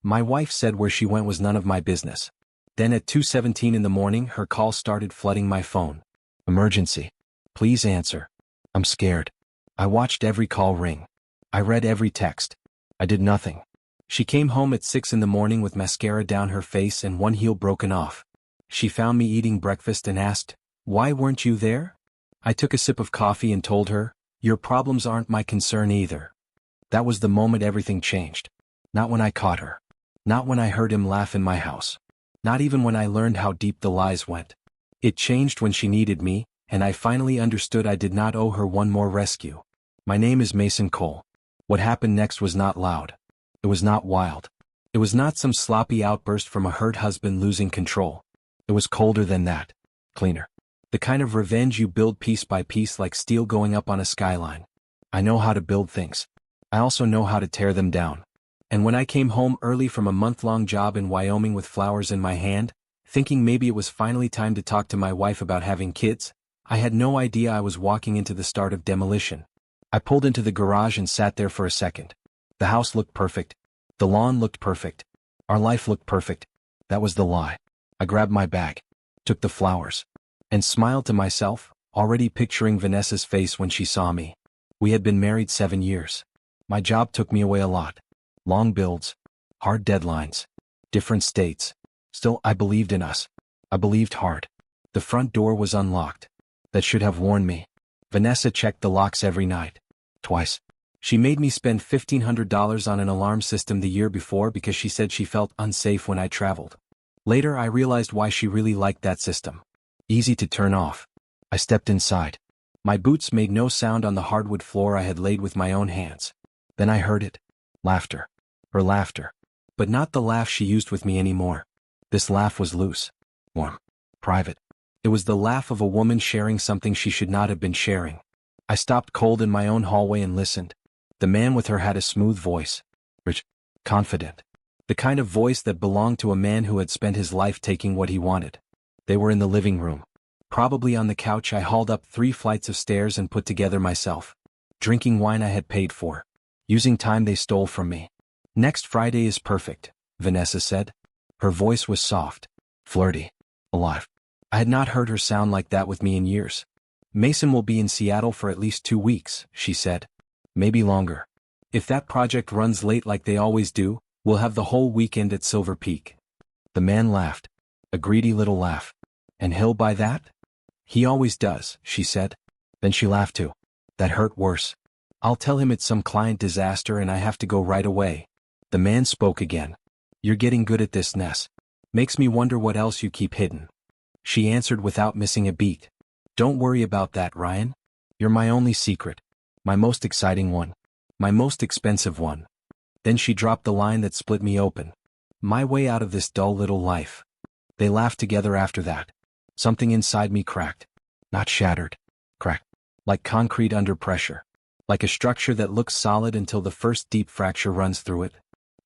My wife said where she went was none of my business. Then at 2:17 in the morning her call started flooding my phone. Emergency. Please answer. I'm scared. I watched every call ring. I read every text. I did nothing. She came home at 6 in the morning with mascara down her face and one heel broken off. She found me eating breakfast and asked, "Why weren't you there?" I took a sip of coffee and told her, "Your problems aren't my concern either." That was the moment everything changed. Not when I caught her. Not when I heard him laugh in my house. Not even when I learned how deep the lies went. It changed when she needed me, and I finally understood I did not owe her one more rescue. My name is Mason Cole. What happened next was not loud. It was not wild. It was not some sloppy outburst from a hurt husband losing control. It was colder than that. Cleaner. The kind of revenge you build piece by piece like steel going up on a skyline. I know how to build things. I also know how to tear them down. And when I came home early from a month-long job in Wyoming with flowers in my hand, thinking maybe it was finally time to talk to my wife about having kids, I had no idea I was walking into the start of demolition. I pulled into the garage and sat there for a second. The house looked perfect. The lawn looked perfect. Our life looked perfect. That was the lie. I grabbed my bag, took the flowers, and smiled to myself, already picturing Vanessa's face when she saw me. We had been married 7 years. My job took me away a lot. Long builds, hard deadlines, different states. Still, I believed in us. I believed hard. The front door was unlocked. That should have warned me. Vanessa checked the locks every night. Twice. She made me spend $1,500 on an alarm system the year before because she said she felt unsafe when I traveled. Later I realized why she really liked that system. Easy to turn off. I stepped inside. My boots made no sound on the hardwood floor I had laid with my own hands. Then I heard it. Laughter. Her laughter. But not the laugh she used with me anymore. This laugh was loose. Warm. Private. It was the laugh of a woman sharing something she should not have been sharing. I stopped cold in my own hallway and listened. The man with her had a smooth voice. Rich. Confident. The kind of voice that belonged to a man who had spent his life taking what he wanted. They were in the living room. Probably on the couch I hauled up 3 flights of stairs and put together myself. Drinking wine I had paid for. Using time they stole from me. "Next Friday is perfect," Vanessa said. Her voice was soft, flirty, alive. I had not heard her sound like that with me in years. "Mason will be in Seattle for at least 2 weeks," she said. "Maybe longer. If that project runs late like they always do, we'll have the whole weekend at Silver Peak." The man laughed. A greedy little laugh. "And he'll buy that?" "He always does," she said. Then she laughed too. That hurt worse. "I'll tell him it's some client disaster and I have to go right away." The man spoke again. "You're getting good at this, Ness. Makes me wonder what else you keep hidden." She answered without missing a beat. "Don't worry about that, Ryan. You're my only secret. My most exciting one. My most expensive one." Then she dropped the line that split me open. "My way out of this dull little life." They laughed together after that. Something inside me cracked. Not shattered. Cracked. Like concrete under pressure. Like a structure that looks solid until the first deep fracture runs through it.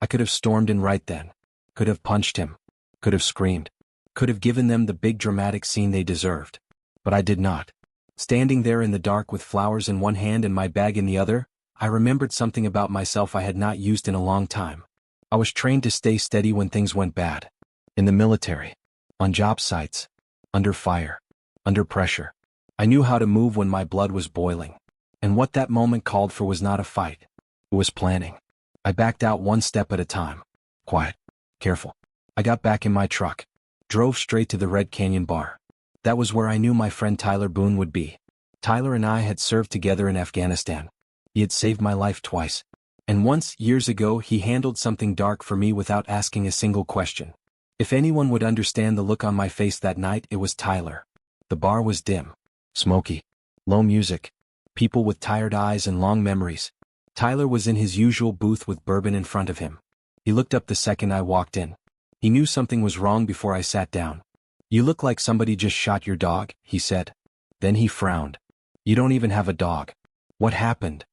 I could have stormed in right then. Could have punched him. Could have screamed. Could have given them the big dramatic scene they deserved. But I did not. Standing there in the dark with flowers in one hand and my bag in the other, I remembered something about myself I had not used in a long time. I was trained to stay steady when things went bad. In the military. On job sites. Under fire. Under pressure. I knew how to move when my blood was boiling. And what that moment called for was not a fight. It was planning. I backed out one step at a time. Quiet. Careful. I got back in my truck. Drove straight to the Red Canyon bar. That was where I knew my friend Tyler Boone would be. Tyler and I had served together in Afghanistan. He had saved my life twice. And once, years ago, he handled something dark for me without asking a single question. If anyone would understand the look on my face that night, it was Tyler. The bar was dim. Smoky. Low music. People with tired eyes and long memories. Tyler was in his usual booth with bourbon in front of him. He looked up the second I walked in. He knew something was wrong before I sat down. "You look like somebody just shot your dog," he said. Then he frowned. "You don't even have a dog. What happened?"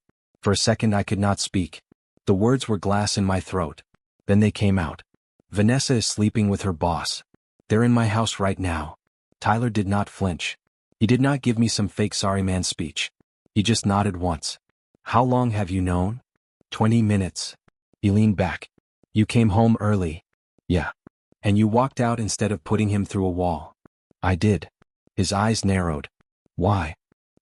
For a second I could not speak. The words were glass in my throat. Then they came out. "Vanessa is sleeping with her boss. They're in my house right now." Tyler did not flinch. He did not give me some fake sorry man speech. He just nodded once. "How long have you known?" 20 minutes. He leaned back. You came home early. Yeah. And you walked out instead of putting him through a wall. I did. His eyes narrowed. Why?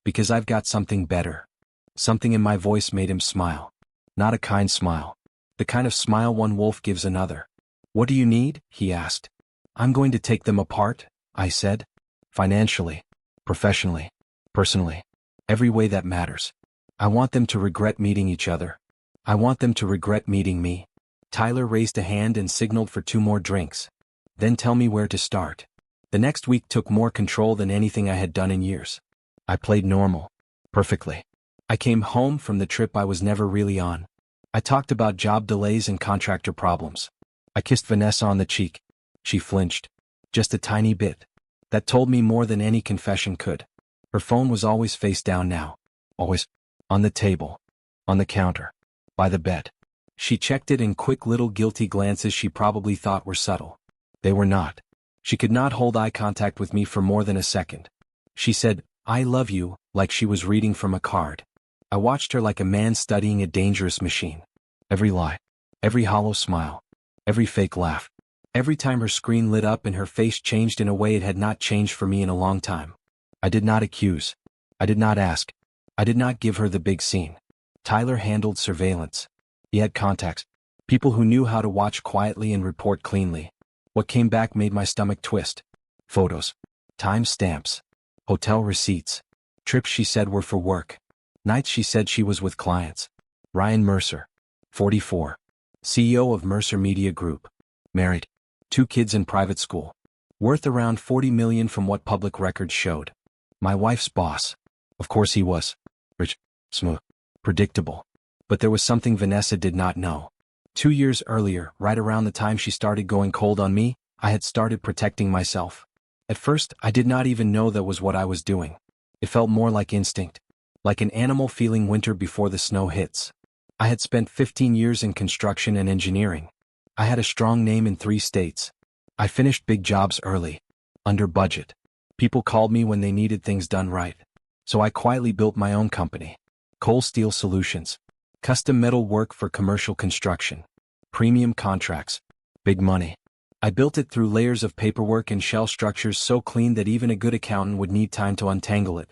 Because I've got something better. Something in my voice made him smile. Not a kind smile. The kind of smile one wolf gives another. What do you need? He asked. I'm going to take them apart, I said. Financially, professionally, personally, every way that matters. I want them to regret meeting each other. I want them to regret meeting me. Tyler raised a hand and signaled for 2 more drinks. Then tell me where to start. The next week took more control than anything I had done in years. I played normal. Perfectly. I came home from the trip I was never really on. I talked about job delays and contractor problems. I kissed Vanessa on the cheek. She flinched. Just a tiny bit. That told me more than any confession could. Her phone was always face down now. Always. On the table. On the counter. By the bed. She checked it in quick little guilty glances she probably thought were subtle. They were not. She could not hold eye contact with me for more than a second. She said, I love you, like she was reading from a card. I watched her like a man studying a dangerous machine. Every lie. Every hollow smile. Every fake laugh. Every time her screen lit up and her face changed in a way it had not changed for me in a long time. I did not accuse. I did not ask. I did not give her the big scene. Tyler handled surveillance. He had contacts. People who knew how to watch quietly and report cleanly. What came back made my stomach twist. Photos. Time stamps. Hotel receipts. Trips she said were for work. Nights she said she was with clients. Ryan Mercer. 44. CEO of Mercer Media Group. Married. 2 kids in private school. Worth around $40 million from what public records showed. My wife's boss. Of course he was. Rich. Smooth. Predictable. But there was something Vanessa did not know. 2 years earlier, right around the time she started going cold on me, I had started protecting myself. At first, I did not even know that was what I was doing. It felt more like instinct. Like an animal feeling winter before the snow hits. I had spent 15 years in construction and engineering. I had a strong name in 3 states. I finished big jobs early. Under budget. People called me when they needed things done right. So I quietly built my own company. Coal Steel Solutions. Custom metal work for commercial construction. Premium contracts. Big money. I built it through layers of paperwork and shell structures so clean that even a good accountant would need time to untangle it.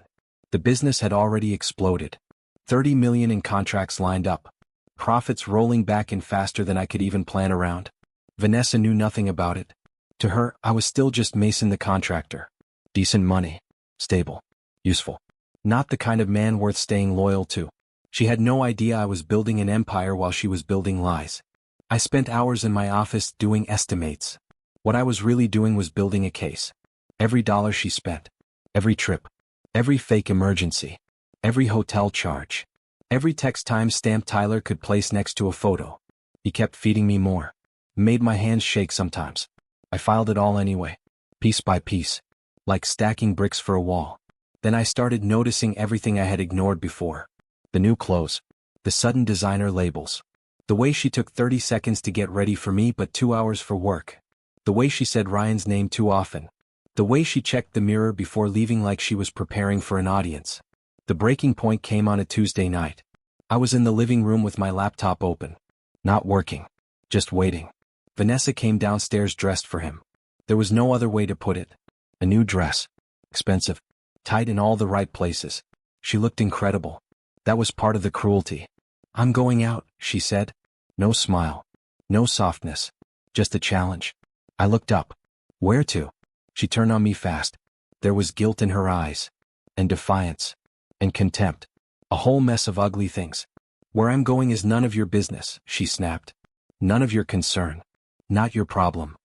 The business had already exploded. 30 million in contracts lined up. Profits rolling back in faster than I could even plan around. Vanessa knew nothing about it. To her, I was still just Mason the contractor. Decent money. Stable. Useful. Not the kind of man worth staying loyal to. She had no idea I was building an empire while she was building lies. I spent hours in my office doing estimates. What I was really doing was building a case. Every dollar she spent. Every trip. Every fake emergency. Every hotel charge. Every text time-stamp Tyler could place next to a photo. He kept feeding me more. Made my hands shake sometimes. I filed it all anyway. Piece by piece. Like stacking bricks for a wall. Then I started noticing everything I had ignored before. The new clothes. The sudden designer labels. The way she took 30 seconds to get ready for me but 2 hours for work. The way she said Ryan's name too often. The way she checked the mirror before leaving like she was preparing for an audience. The breaking point came on a Tuesday night. I was in the living room with my laptop open. Not working. Just waiting. Vanessa came downstairs dressed for him. There was no other way to put it. A new dress. Expensive. Tight in all the right places. She looked incredible. That was part of the cruelty. I'm going out, she said. No smile. No softness. Just a challenge. I looked up. Where to? She turned on me fast. There was guilt in her eyes. And defiance. And contempt. A whole mess of ugly things. Where I'm going is none of your business, she snapped. None of your concern. Not your problem.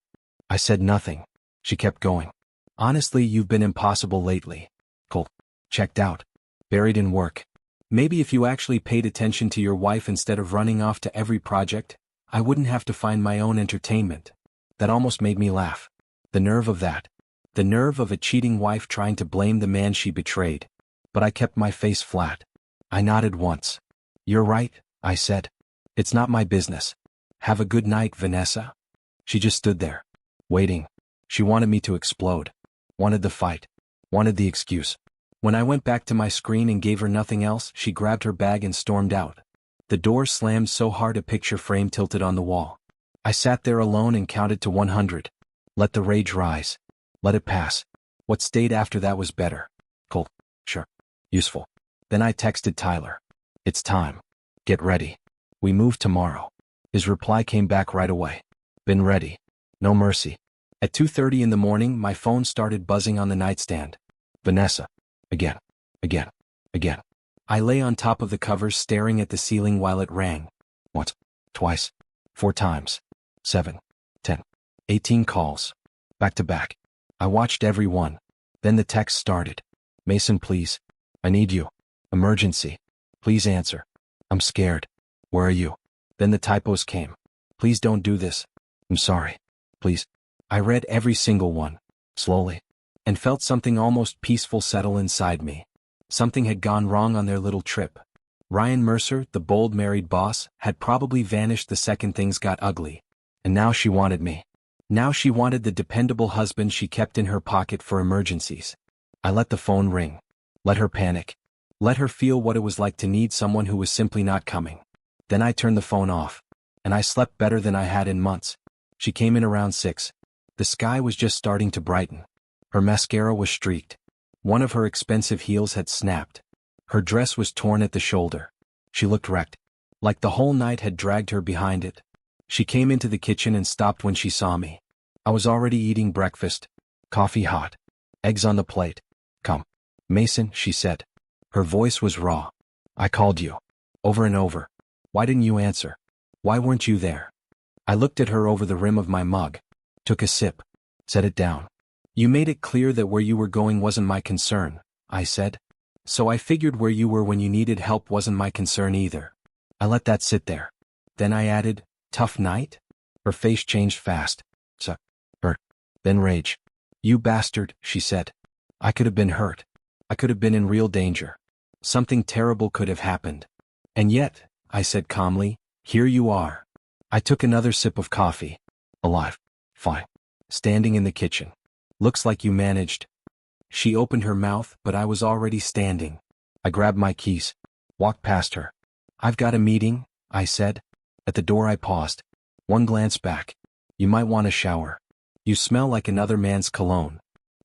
I said nothing. She kept going. Honestly, you've been impossible lately. Cold. Checked out. Buried in work. Maybe if you actually paid attention to your wife instead of running off to every project, I wouldn't have to find my own entertainment. That almost made me laugh. The nerve of that. The nerve of a cheating wife trying to blame the man she betrayed. But I kept my face flat. I nodded once. You're right, I said. It's not my business. Have a good night, Vanessa. She just stood there. Waiting. She wanted me to explode. Wanted the fight. Wanted the excuse. When I went back to my screen and gave her nothing else, she grabbed her bag and stormed out. The door slammed so hard a picture frame tilted on the wall. I sat there alone and counted to 100. Let the rage rise. Let it pass. What stayed after that was better. Cool. Sure. Useful. Then I texted Tyler. It's time. Get ready. We move tomorrow. His reply came back right away. Been ready. No mercy. At 2:30 in the morning, my phone started buzzing on the nightstand. Vanessa. Again. Again. Again. I lay on top of the covers staring at the ceiling while it rang. Once. Twice. 4 times. 7. 10. 18 calls. Back to back. I watched every one. Then the text started. Mason, please. I need you. Emergency. Please answer. I'm scared. Where are you? Then the typos came. Please don't do this. I'm sorry. Please. I read every single one, slowly, and felt something almost peaceful settle inside me. Something had gone wrong on their little trip. Ryan Mercer, the bold married boss, had probably vanished the second things got ugly. And now she wanted me. Now she wanted the dependable husband she kept in her pocket for emergencies. I let the phone ring. Let her panic. Let her feel what it was like to need someone who was simply not coming. Then I turned the phone off. And I slept better than I had in months. She came in around 6. The sky was just starting to brighten. Her mascara was streaked. One of her expensive heels had snapped. Her dress was torn at the shoulder. She looked wrecked, like the whole night had dragged her behind it. She came into the kitchen and stopped when she saw me. I was already eating breakfast. Coffee hot. Eggs on the plate. Come. Mason, she said. Her voice was raw. I called you. Over and over. Why didn't you answer? Why weren't you there? I looked at her over the rim of my mug. Took a sip. Set it down. You made it clear that where you were going wasn't my concern, I said. So I figured where you were when you needed help wasn't my concern either. I let that sit there. Then I added, tough night? Her face changed fast. Hurt. Then rage. You bastard, she said. I could have been hurt. I could have been in real danger. Something terrible could have happened. And yet, I said calmly, here you are. I took another sip of coffee. Alive. Fine. Standing in the kitchen. Looks like you managed. She opened her mouth, but I was already standing. I grabbed my keys. Walked past her. I've got a meeting, I said. At the door I paused. One glance back. You might want a shower. You smell like another man's cologne.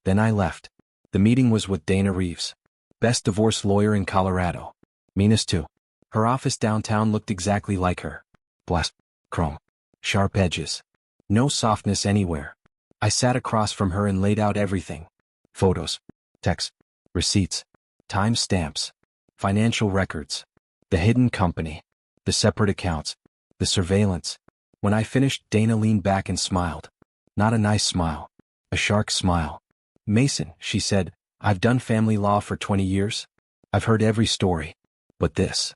Then I left. The meeting was with Dana Reeves. Best divorce lawyer in Colorado. Meanest too. Her office downtown looked exactly like her. Blast. Chrome. Sharp edges. No softness anywhere. I sat across from her and laid out everything. Photos. Texts. Receipts. Time stamps. Financial records. The hidden company. The separate accounts. The surveillance. When I finished, Dana leaned back and smiled. Not a nice smile. A shark smile. Mason, she said, I've done family law for 20 years. I've heard every story. But this.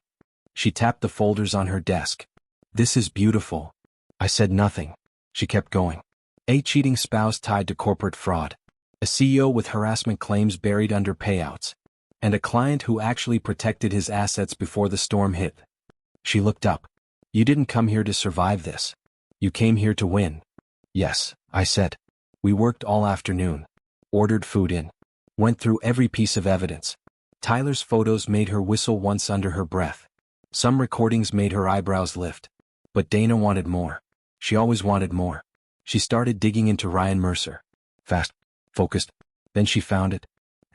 She tapped the folders on her desk. This is beautiful. I said nothing. She kept going. A cheating spouse tied to corporate fraud. A CEO with harassment claims buried under payouts. And a client who actually protected his assets before the storm hit. She looked up. You didn't come here to survive this. You came here to win. Yes, I said. We worked all afternoon. Ordered food in. Went through every piece of evidence. Tyler's photos made her whistle once under her breath. Some recordings made her eyebrows lift. But Dana wanted more. She always wanted more. She started digging into Ryan Mercer. Fast. Focused. Then she found it.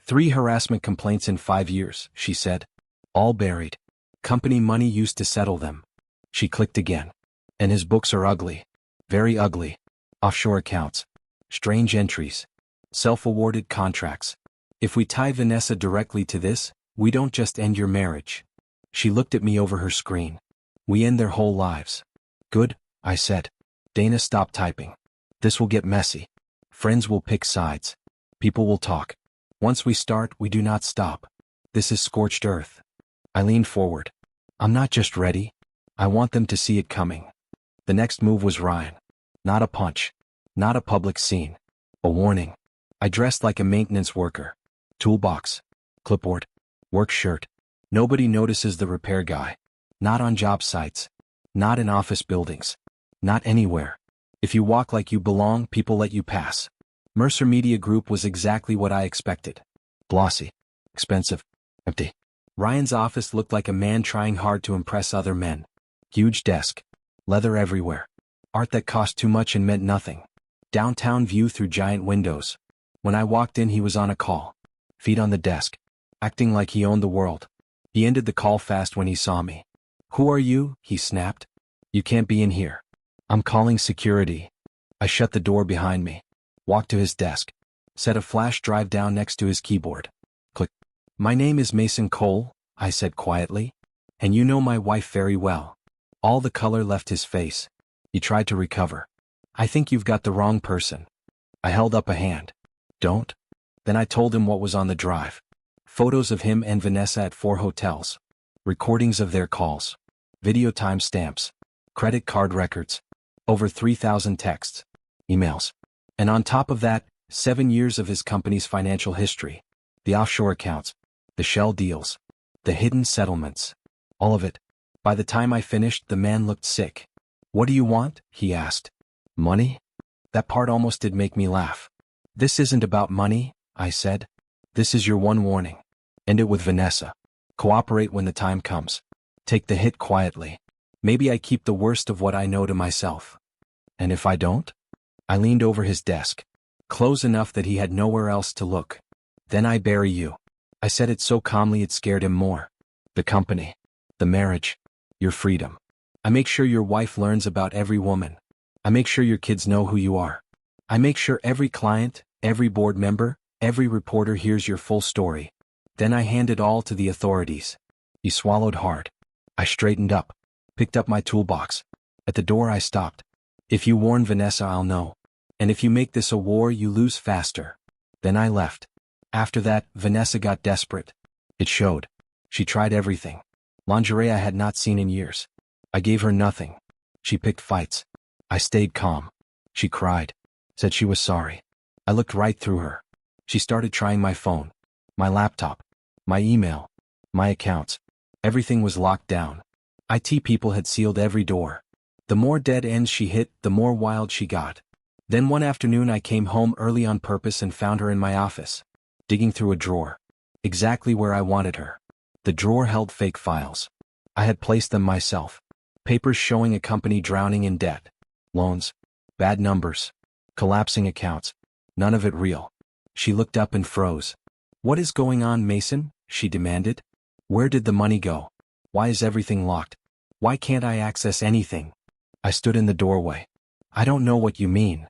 3 harassment complaints in 5 years, she said. All buried. Company money used to settle them. She clicked again. And his books are ugly. Very ugly. Offshore accounts. Strange entries. Self-awarded contracts. If we tie Vanessa directly to this, we don't just end your marriage. She looked at me over her screen. We end their whole lives. Good, I said. Dana stopped typing. This will get messy. Friends will pick sides. People will talk. Once we start, we do not stop. This is scorched earth. I leaned forward. I'm not just ready. I want them to see it coming. The next move was Ryan. Not a punch. Not a public scene. A warning. I dressed like a maintenance worker. Toolbox. Clipboard. Work shirt. Nobody notices the repair guy. Not on job sites. Not in office buildings. Not anywhere. If you walk like you belong, people let you pass. Mercer Media Group was exactly what I expected. Glossy. Expensive. Empty. Ryan's office looked like a man trying hard to impress other men. Huge desk. Leather everywhere. Art that cost too much and meant nothing. Downtown view through giant windows. When I walked in, he was on a call. Feet on the desk. Acting like he owned the world. He ended the call fast when he saw me. "Who are you?" he snapped. "You can't be in here." "I'm calling security." I shut the door behind me. Walked to his desk. Set a flash drive down next to his keyboard. Click. "My name is Mason Cole," I said quietly. "And you know my wife very well." All the color left his face. He tried to recover. "I think you've got the wrong person." I held up a hand. "Don't?" Then I told him what was on the drive. Photos of him and Vanessa at 4 hotels. Recordings of their calls. Video timestamps. Credit card records. Over 3,000 texts. Emails. And on top of that, 7 years of his company's financial history. The offshore accounts. The shell deals. The hidden settlements. All of it. By the time I finished, the man looked sick. "What do you want?" he asked. "Money?" That part almost did make me laugh. "This isn't about money," I said. "This is your one warning. End it with Vanessa. Cooperate when the time comes. Take the hit quietly. Maybe I keep the worst of what I know to myself." "And if I don't?" I leaned over his desk. Close enough that he had nowhere else to look. "Then I bury you." I said it so calmly it scared him more. "The company. The marriage. Your freedom. I make sure your wife learns about every woman. I make sure your kids know who you are. I make sure every client, every board member, every reporter hears your full story. Then I hand it all to the authorities." He swallowed hard. I straightened up. Picked up my toolbox. At the door I stopped. "If you warn Vanessa, I'll know. And if you make this a war, you lose faster." Then I left. After that, Vanessa got desperate. It showed. She tried everything. Lingerie I had not seen in years. I gave her nothing. She picked fights. I stayed calm. She cried. Said she was sorry. I looked right through her. She started trying my phone. My laptop. My email. My accounts. Everything was locked down. IT people had sealed every door. The more dead ends she hit, the more wild she got. Then one afternoon I came home early on purpose and found her in my office, digging through a drawer. Exactly where I wanted her. The drawer held fake files. I had placed them myself. Papers showing a company drowning in debt. Loans. Bad numbers. Collapsing accounts. None of it real. She looked up and froze. "What is going on, Mason?" she demanded. "Where did the money go? Why is everything locked? Why can't I access anything?" I stood in the doorway. "I don't know what you mean."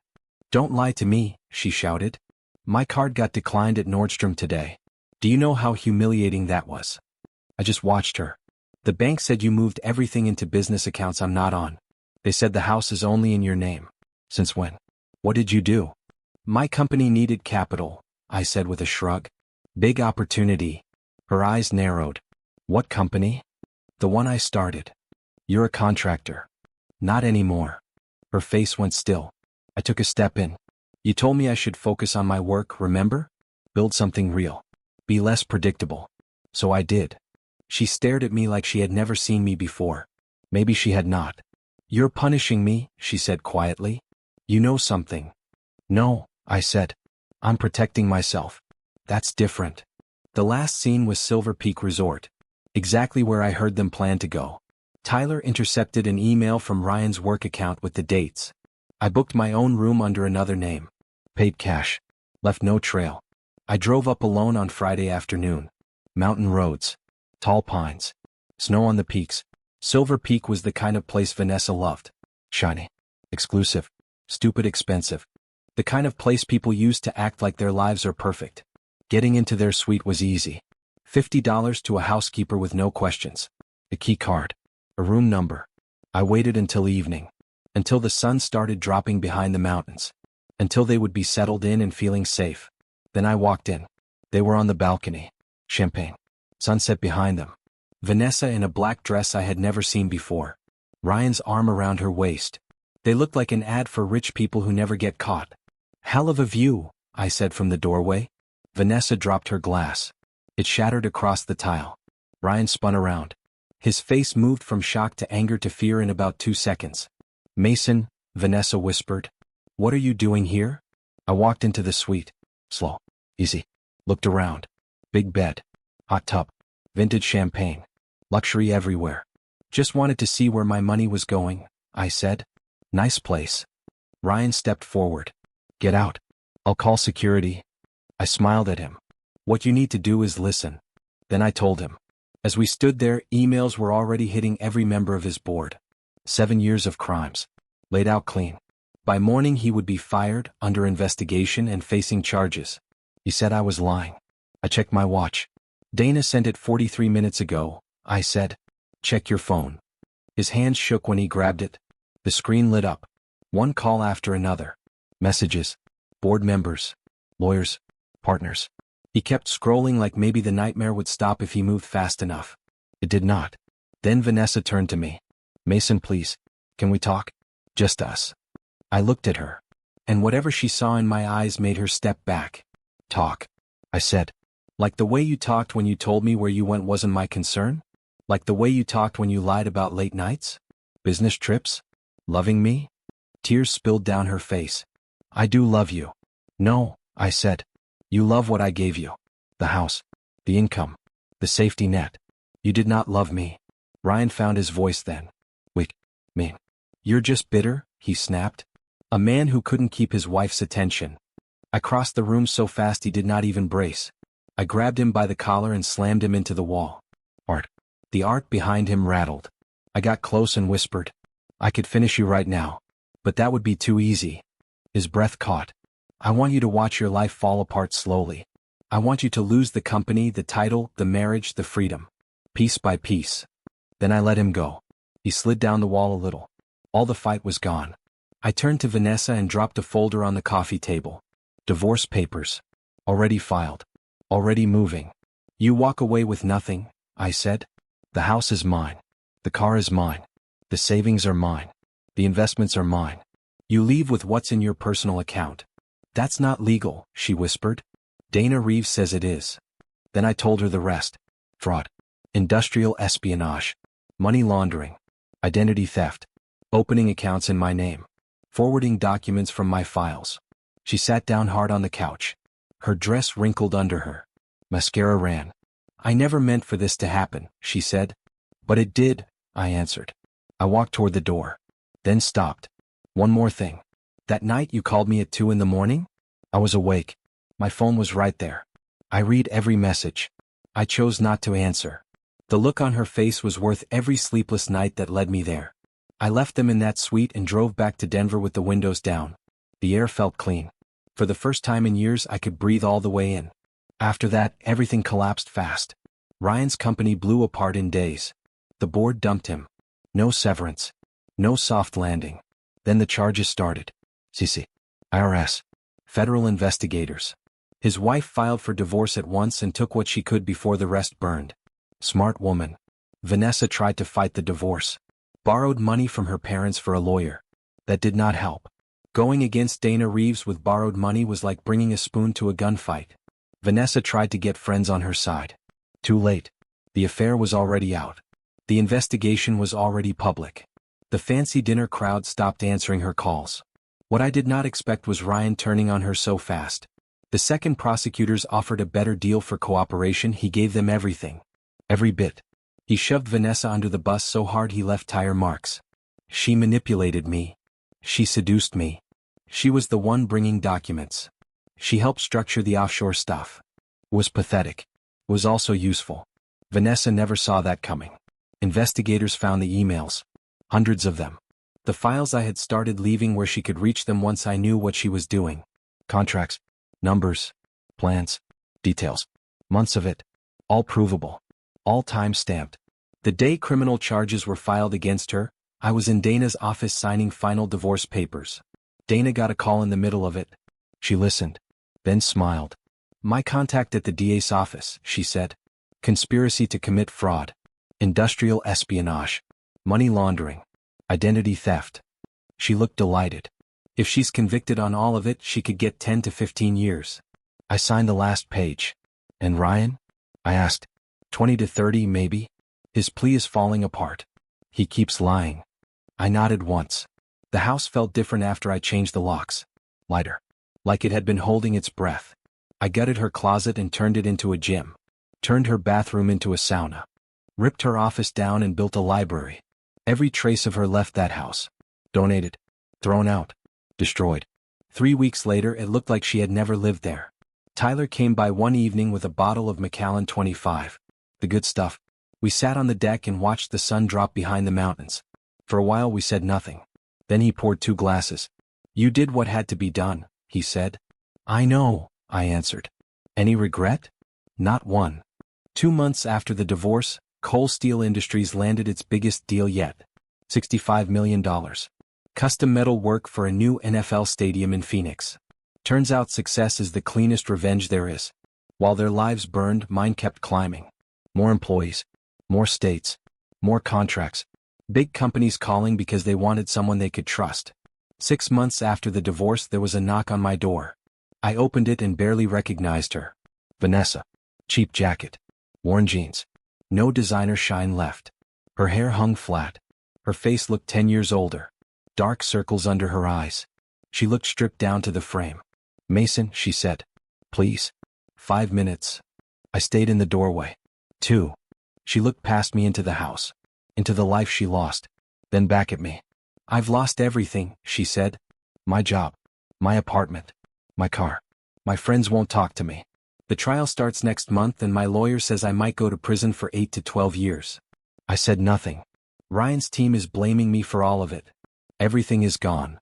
"Don't lie to me," she shouted. "My card got declined at Nordstrom today. Do you know how humiliating that was?" I just watched her. "The bank said you moved everything into business accounts I'm not on. They said the house is only in your name. Since when? What did you do?" "My company needed capital," I said with a shrug. "Big opportunity." Her eyes narrowed. "What company?" "The one I started." "You're a contractor." "Not anymore." Her face went still. I took a step in. "You told me I should focus on my work, remember? Build something real. Be less predictable." So I did. She stared at me like she had never seen me before. Maybe she had not. "You're punishing me," she said quietly. "You know something." "No," I said. "I'm protecting myself." "That's different." The last scene was Silver Peak Resort. Exactly where I heard them plan to go. Tyler intercepted an email from Ryan's work account with the dates. I booked my own room under another name. Paid cash. Left no trail. I drove up alone on Friday afternoon. Mountain roads. Tall pines. Snow on the peaks. Silver Peak was the kind of place Vanessa loved. Shiny. Exclusive. Stupid expensive. The kind of place people use to act like their lives are perfect. Getting into their suite was easy. $50 to a housekeeper with no questions. A key card. A room number. I waited until evening. Until the sun started dropping behind the mountains. Until they would be settled in and feeling safe. Then I walked in. They were on the balcony. Champagne. Sunset behind them. Vanessa in a black dress I had never seen before. Ryan's arm around her waist. They looked like an ad for rich people who never get caught. "Hell of a view," I said from the doorway. Vanessa dropped her glass. It shattered across the tile. Ryan spun around. His face moved from shock to anger to fear in about 2 seconds. "Mason," Vanessa whispered. "What are you doing here?" I walked into the suite. Slow. Easy. Looked around. Big bed. Hot tub. Vintage champagne. Luxury everywhere. "Just wanted to see where my money was going," I said. Nice place. Ryan stepped forward. Get out. I'll call security. I smiled at him. What you need to do is listen. Then I told him. As we stood there, emails were already hitting every member of his board. 7 years of crimes. Laid out clean. By morning he would be fired, under investigation and facing charges. He said I was lying. I checked my watch. Dana sent it 43 minutes ago, I said. Check your phone. His hands shook when he grabbed it. The screen lit up. One call after another. Messages. Board members. Lawyers. Partners. He kept scrolling like maybe the nightmare would stop if he moved fast enough. It did not. Then Vanessa turned to me. Mason, please. Can we talk? Just us. I looked at her. And whatever she saw in my eyes made her step back. Talk. I said. Like the way you talked when you told me where you went wasn't my concern? Like the way you talked when you lied about late nights? Business trips? Loving me? Tears spilled down her face. I do love you. No, I said. You love what I gave you. The house. The income. The safety net. You did not love me. Ryan found his voice then. Wait, mean. You're just bitter, he snapped. A man who couldn't keep his wife's attention. I crossed the room so fast he did not even brace. I grabbed him by the collar and slammed him into the wall. Art. The art behind him rattled. I got close and whispered. I could finish you right now. But that would be too easy. His breath caught. I want you to watch your life fall apart slowly. I want you to lose the company, the title, the marriage, the freedom. Piece by piece. Then I let him go. He slid down the wall a little. All the fight was gone. I turned to Vanessa and dropped a folder on the coffee table. Divorce papers. Already filed. Already moving. You walk away with nothing, I said. The house is mine. The car is mine. The savings are mine. The investments are mine. You leave with what's in your personal account. That's not legal, she whispered. Dana Reeves says it is. Then I told her the rest. Fraud. Industrial espionage. Money laundering. Identity theft. Opening accounts in my name. Forwarding documents from my files. She sat down hard on the couch. Her dress wrinkled under her. Mascara ran. I never meant for this to happen, she said. But it did, I answered. I walked toward the door. Then stopped. One more thing. That night you called me at 2 a.m? I was awake. My phone was right there. I read every message. I chose not to answer. The look on her face was worth every sleepless night that led me there. I left them in that suite and drove back to Denver with the windows down. The air felt clean. For the first time in years I could breathe all the way in. After that, everything collapsed fast. Ryan's company blew apart in days. The board dumped him. No severance. No soft landing. Then the charges started. CC. IRS. Federal investigators. His wife filed for divorce at once and took what she could before the rest burned. Smart woman. Vanessa tried to fight the divorce. Borrowed money from her parents for a lawyer. That did not help. Going against Dana Reeves with borrowed money was like bringing a spoon to a gunfight. Vanessa tried to get friends on her side. Too late. The affair was already out. The investigation was already public. The fancy dinner crowd stopped answering her calls. What I did not expect was Ryan turning on her so fast. The second prosecutors offered a better deal for cooperation. He gave them everything. Every bit. He shoved Vanessa under the bus so hard he left tire marks. She manipulated me. She seduced me. She was the one bringing documents. She helped structure the offshore stuff. It was pathetic. It was also useful. Vanessa never saw that coming. Investigators found the emails. Hundreds of them. The files I had started leaving where she could reach them once I knew what she was doing. Contracts. Numbers. Plans. Details. Months of it. All provable. All time-stamped. The day criminal charges were filed against her, I was in Dana's office signing final divorce papers. Dana got a call in the middle of it. She listened. Then smiled. My contact at the DA's office, she said. Conspiracy to commit fraud. Industrial espionage. Money laundering. Identity theft. She looked delighted. If she's convicted on all of it, she could get 10 to 15 years. I signed the last page. And Ryan? I asked. 20 to 30, maybe? His plea is falling apart. He keeps lying. I nodded once. The house felt different after I changed the locks. Lighter. Like it had been holding its breath. I gutted her closet and turned it into a gym. Turned her bathroom into a sauna. Ripped her office down and built a library. Every trace of her left that house. Donated. Thrown out. Destroyed. 3 weeks later, it looked like she had never lived there. Tyler came by one evening with a bottle of Macallan 25. The good stuff. We sat on the deck and watched the sun drop behind the mountains. For a while we said nothing. Then he poured 2 glasses. You did what had to be done, he said. I know, I answered. Any regret? Not one. 2 months after the divorce, Coal Steel Industries landed its biggest deal yet. $65 million. Custom metal work for a new NFL stadium in Phoenix. Turns out success is the cleanest revenge there is. While their lives burned, mine kept climbing. More employees. More states. More contracts. Big companies calling because they wanted someone they could trust. 6 months after the divorce, there was a knock on my door. I opened it and barely recognized her. Vanessa. Cheap jacket. Worn jeans. No designer shine left. Her hair hung flat. Her face looked 10 years older. Dark circles under her eyes. She looked stripped down to the frame. Mason, she said. Please. 5 minutes. I stayed in the doorway. 2. She looked past me into the house. Into the life she lost. Then back at me. I've lost everything, she said. My job. My apartment. My car. My friends won't talk to me. The trial starts next month and my lawyer says I might go to prison for 8 to 12 years. I said nothing. Ryan's team is blaming me for all of it. Everything is gone.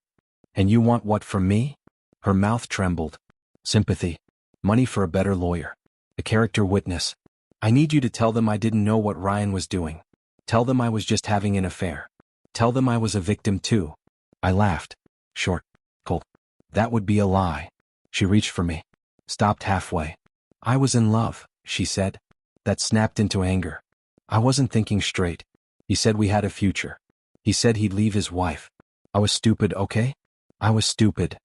And you want what from me? Her mouth trembled. Sympathy. Money for a better lawyer. A character witness. I need you to tell them I didn't know what Ryan was doing. Tell them I was just having an affair. Tell them I was a victim too. I laughed. Short. Cold. That would be a lie. She reached for me. Stopped halfway. I was in love, she said. That snapped into anger. I wasn't thinking straight. He said we had a future. He said he'd leave his wife. I was stupid, okay? I was stupid.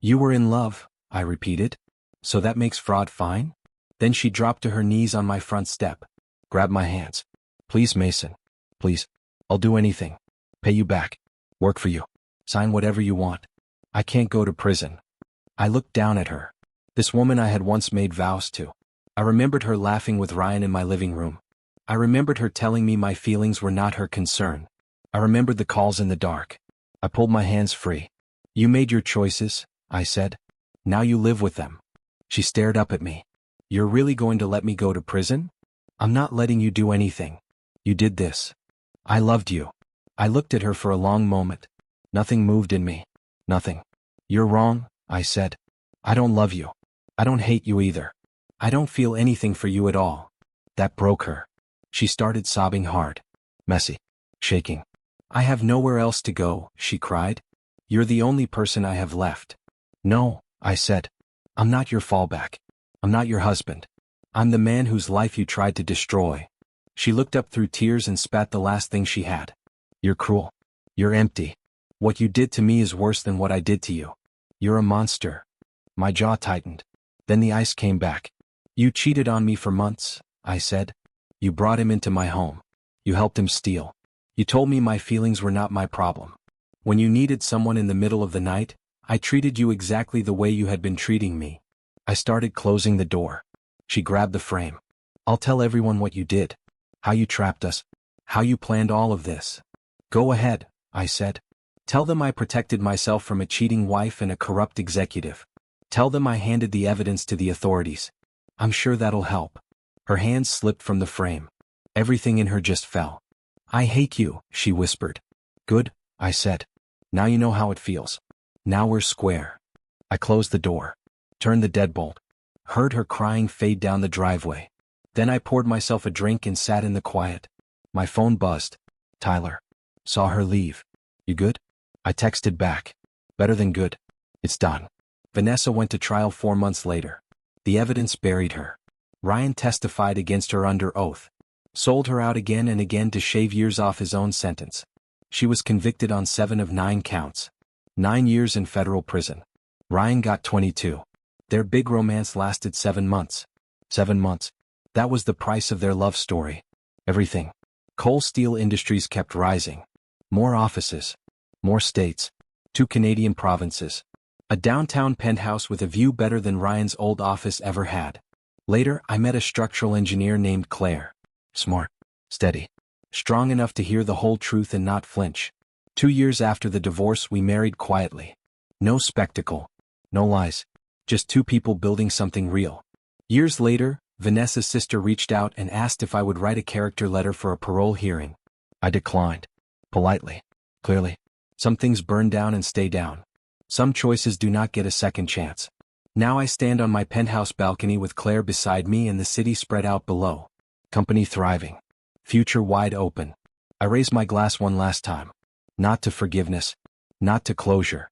You were in love, I repeated. So that makes fraud fine? Then she dropped to her knees on my front step. Grabbed my hands. Please, Mason. Please. I'll do anything. Pay you back. Work for you. Sign whatever you want. I can't go to prison. I looked down at her. This woman I had once made vows to. I remembered her laughing with Ryan in my living room. I remembered her telling me my feelings were not her concern. I remembered the calls in the dark. I pulled my hands free. You made your choices, I said. Now you live with them. She stared up at me. You're really going to let me go to prison? I'm not letting you do anything. You did this. I loved you. I looked at her for a long moment. Nothing moved in me. Nothing. You're wrong, I said. I don't love you. I don't hate you either. I don't feel anything for you at all. That broke her. She started sobbing hard. Messy. Shaking. I have nowhere else to go, she cried. You're the only person I have left. No, I said. I'm not your fallback. I'm not your husband. I'm the man whose life you tried to destroy. She looked up through tears and spat the last thing she had. You're cruel. You're empty. What you did to me is worse than what I did to you. You're a monster. My jaw tightened. Then the ice came back. You cheated on me for months, I said. You brought him into my home. You helped him steal. You told me my feelings were not my problem. When you needed someone in the middle of the night, I treated you exactly the way you had been treating me. I started closing the door. She grabbed the frame. I'll tell everyone what you did. How you trapped us. How you planned all of this. Go ahead, I said. Tell them I protected myself from a cheating wife and a corrupt executive. Tell them I handed the evidence to the authorities. I'm sure that'll help. Her hands slipped from the frame. Everything in her just fell. I hate you, she whispered. Good, I said. Now you know how it feels. Now we're square. I closed the door. Turned the deadbolt. Heard her crying fade down the driveway. Then I poured myself a drink and sat in the quiet. My phone buzzed. Tyler. Saw her leave. You good? I texted back. Better than good. It's done. Vanessa went to trial 4 months later. The evidence buried her. Ryan testified against her under oath. Sold her out again and again to shave years off his own sentence. She was convicted on 7 of 9 counts. 9 years in federal prison. Ryan got 22. Their big romance lasted 7 months. 7 months. That was the price of their love story. Everything. Coal Steel Industries kept rising. More offices. More states. 2 Canadian provinces. A downtown penthouse with a view better than Ryan's old office ever had. Later, I met a structural engineer named Claire. Smart. Steady. Strong enough to hear the whole truth and not flinch. 2 years after the divorce, we married quietly. No spectacle. No lies. Just two people building something real. Years later, Vanessa's sister reached out and asked if I would write a character letter for a parole hearing. I declined. Politely. Clearly. Some things burn down and stay down. Some choices do not get a second chance. Now I stand on my penthouse balcony with Claire beside me and the city spread out below. Company thriving. Future wide open. I raise my glass one last time. Not to forgiveness. Not to closure.